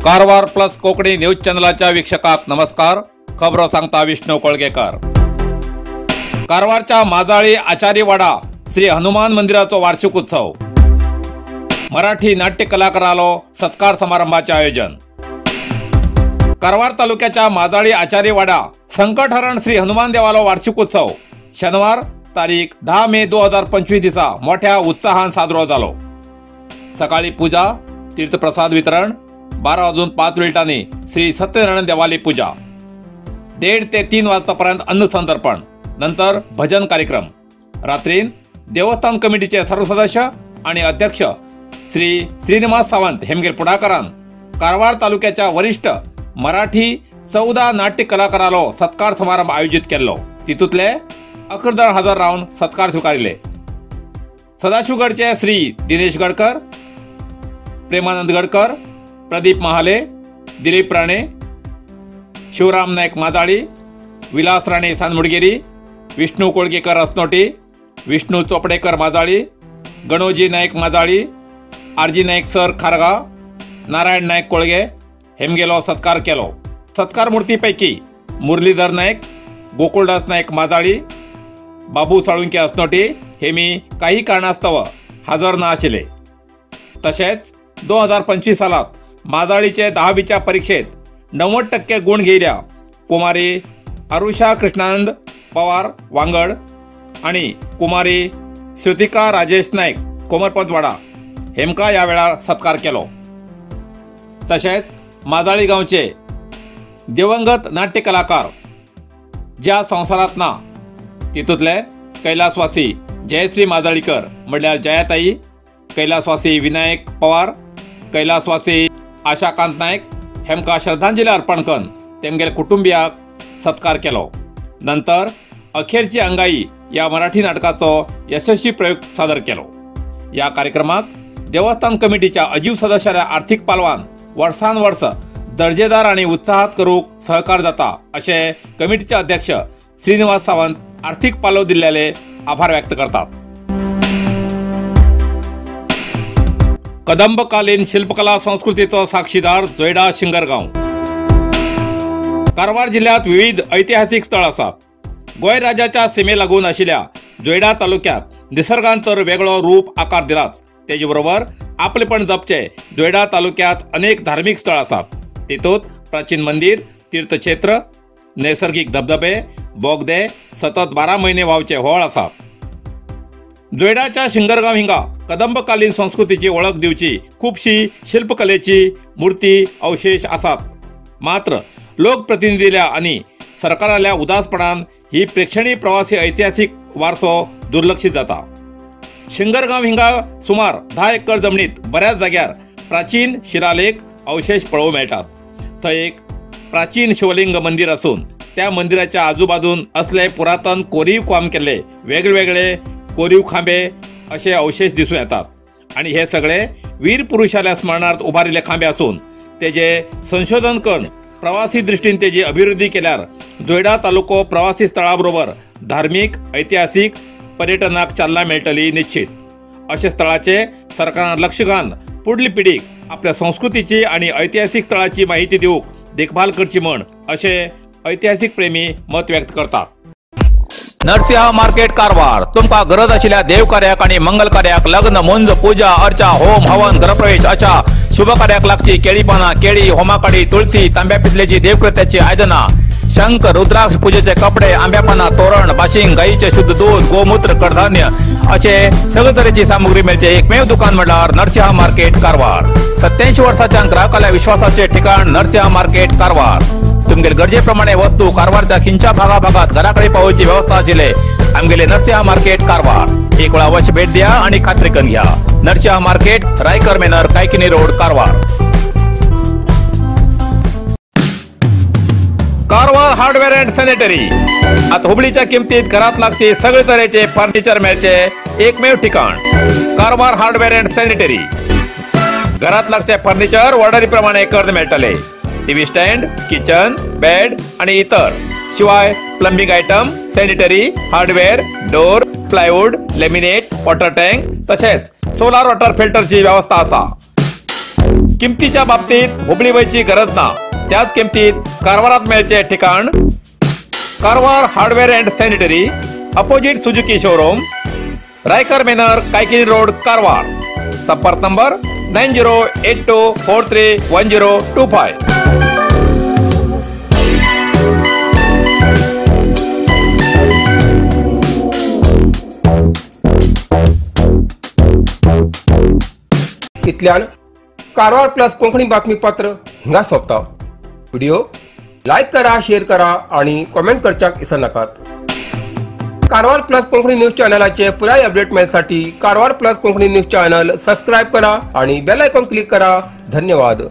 Karwar plus Konkani news चॅनलाच्या वीक्षकांक नमस्कार. खबरो सांगता विष्णू कोळगेकर. कारवारच्या माजाळी आचारी वाडा श्री हनुमान मंदिराचो वार्षिक उत्सव. मराठी नाट्य कलाकारालो सत्कार समारंभाचे आयोजन. कारवार तालुक्याच्या माजाळी आचारी वाडा संकटहरण श्री हनुमान देवालो वार्षिक उत्सव शनिवार तारीख 10 मे 2025 दिसा मोठ्या उत्साहान साजरो जालो. सकाळी पूजा, तीर्थप्रसाद वितरण, 12:05 श्री सत्यनारायण देवाली पूजा, 1:30 ते 3 वाजतापर्यंत अन्नसंतर्पण, नंतर भजन कार्यक्रम. रात्रीन देवस्थान कमिटीचे सर्व सदस्य आणि अध्यक्ष श्री श्रीनिवास सावंत हेमगीर पुढाकारान कारवार तालुक्याच्या वरिष्ठ मराठी 14 नाट्य कलाकारालो सत्कार समारंभ आयोजित केल्लो. तितूंतले 11 हजर रावन सत्कार स्वीकारिले. सदाशिवगडचे श्री दिनेश गडकर, प्रेमानंद गडकर, प्रदीप महाले, दिलीप राणे, शिवराम नायक माजाळी, विलास राणे सानमुडगेरी, विष्णू कोळगेकर असनोटी, विष्णू चोपडेकर माजाळी, गणोजी नायक माजाळी, आरजी नायक सर खारगा, नारायण नायक कोळगे हेमगेलो सत्कार केलो. सत्कार मूर्तीपैकी मुरलीधर नायक, गोकुळदास नायक माजाळी, बाबू साळुंके असनोटी हेमी काही कारणास्तव हजर ना आशिल्ले. तशेंच 2025 सालात माजाळीचे 10वीच्या परीक्षेत 90% गुण घेयल्या कुमारी अरुषा कृष्णानंद पवार वांगड आणि कुमारी श्रुतिका राजेश नायक कोमरपंतवाडा हेमका या वेळार सत्कार केलो. तशेंच माजाळी गांवचे दिवंगत नाट्य कलाकार ज्या संवसारांत ना तितूंतले कैलासवासी जयश्री माजाळीकर म्हणल्यार जयाताई, कैलासवासी विनायक पवार, कैलासवासी आशाकांत नायक हेमका श्रद्धांजली अर्पण करून तेमगेले कुटुंबियाक सत्कार केलो. नंतर अखेरची अंगाई या मराठी नाटकाचो यशस्वी प्रयोग सादर केलो. या कार्यक्रमाक देवस्थान कमिटीच्या अजीव सदस्याच्या आर्थिक पालवान वर्सान वर्स दर्जेदार आणि उत्साहात करूक सहकार जाता अशे कमिटीचे अध्यक्ष श्रीनिवास सावंत आर्थिक पालव दिल्लेले आभार व्यक्त करतात. कदंबकालीन शिल्पकला संस्कृतीचो साक्षीदार जोयडा शिंगरगांव. कारवार जिल्ह्यात विविध ऐतिहासिक स्थळ आसात. गोंय राज्याच्या सीमे लागून आशिल्ल्या जोयडा तालुक्यात निसर्गान तर वेगळो रूप आकार दिलाच, तेजे बरोबर आपलेपण जपचे जोयडा तालुक्यात अनेक धार्मिक स्थळ आसात. तितूंत प्राचीन मंदिर, तीर्थक्षेत्र, नैसर्गिक धबधबे, बोगदे, सतत 12 महिने व्हांवचे व्हळ आसात. जोयडाच्या शिंगरगांव हिंगा कदंबकालीन संस्कृतीची ओळख दिवची खूपशी शिल्पकलेची मूर्ती अवशेष आसात. मात्र लोकप्रतिनिधील्या आणि सरकाराल्या उदासपणान ही प्रेक्षणीय प्रवासी ऐतिहासिक वारसो दुर्लक्षित जाता. शिंगरगांव हिंगा सुमार 10 एकर जमनीत बऱ्याच जाग्यार प्राचीन शिलालेख अवशेष पळोवंक मेळटात. थंय एक प्राचीन शिवलिंग मंदिर असून त्या मंदिराच्या आजूबाजून असले पुरातन कोरीव काम केल्ले वेगवेगळे कोरीव खांबे असे अवशेष दिसून येतात. आणि हे सगळे वीर पुरुषाल्या स्मरणार्थ उभारिल्ले खांबे असून तेजे संशोधन करून प्रवासी दृष्टीन तेजी अभिवृद्धी केल्यार जोयडा तालुको प्रवासी स्थळा बरोबर धार्मिक, ऐतिहासिक पर्यटनाक चालना मेळटली निश्चित. अशा स्थळाचे सरकारान लक्ष घालून पुढली पिढीक आपल्या संस्कृतीची आणि ऐतिहासिक स्थळाची माहिती दिवूक देखभाल करची म्हण असे ऐतिहासिक प्रेमी मत व्यक्त करतात. नरसिंह मार्केट कारवार तुमका गरज आशिल्ल्या देव कार्याक आणि मंगल कार्याक, लग्न, मुंज, पूजा, अर्चा, होम, हवन, गृहप्रवेश अशा शुभ कार्याक लागची केळी पानां, केळी, होमाकाडी, तुळसी, तांब्या पितलेची देवकृत्याची आयदनां, शंख, रुद्राक्ष पूजेचे कपडे, आंब्या पानां, तोरण, बाशिंग, गाईचे शुद्ध दूध, गोमूत्र, कडधान्य असे सगळे तरेची सामुग्री मेळचे एकमेव दुकान म्हणल्यार नरसिंह मार्केट कारवार. 87 वर्सांच्या ग्राहकाल्या विश्वासाचे ठिकाण नरसिंह मार्केट कारवार. तुमगेर गरजेप्रमाणे वस्तू कारवारच्या खिंच्या भागाभागात घराकडे पावोवची व्यवस्था आशिल्ले आमगेले नरसिंह मार्केट कारवार. एक वेळा अवश्य भेट द्या आणि खात्री करून घ्या. Narasimha market, Raikar Manor, Kaikini road, Karwar. Karwar hardware and sanitary. आता हुबळीच्या किमतीत घरात लागचे सगळे तऱ्हेचे फर्निचर मेळचे एकमेव ठिकाण कारवार हार्डवेअर अँड सॅनिटरी. घरात लागचे फर्निचर ऑर्डरी प्रमाणे कर्ज मेळटले। टीव्ही स्टँड, किचन, बेड आणि इतर, शिवाय plumbing item, sanitary, hardware, door, plywood, laminate, water tank तसेच सोलार वॉटर फिल्टरची व्यवस्था असा। किमतीच्या बाबतीत हुबळी वयची गरज ना, त्याच किमतीत कारवारात मेळचे ठिकाण Karwar hardware and sanitary, opposite Suzuki showroom, Raikar Manor, Kaikini road, Karwar. संपर्क नंबर 9082431025। इतल्यान कारवार प्लस कोंकणी बातमीपत्र हिंगा सोंपता। व्हिडिओ लाईक करा, शेअर करा आणि कमेंट करच्याक विसरू नकात। कारवार प्लस कोंकणी न्यूज चॅनलाचे पुराय अपडेट मिळण्यासाठी Karwar plus Konkani news channel subscribe करा आणि बेल आयकॉन क्लिक करा। धन्यवाद।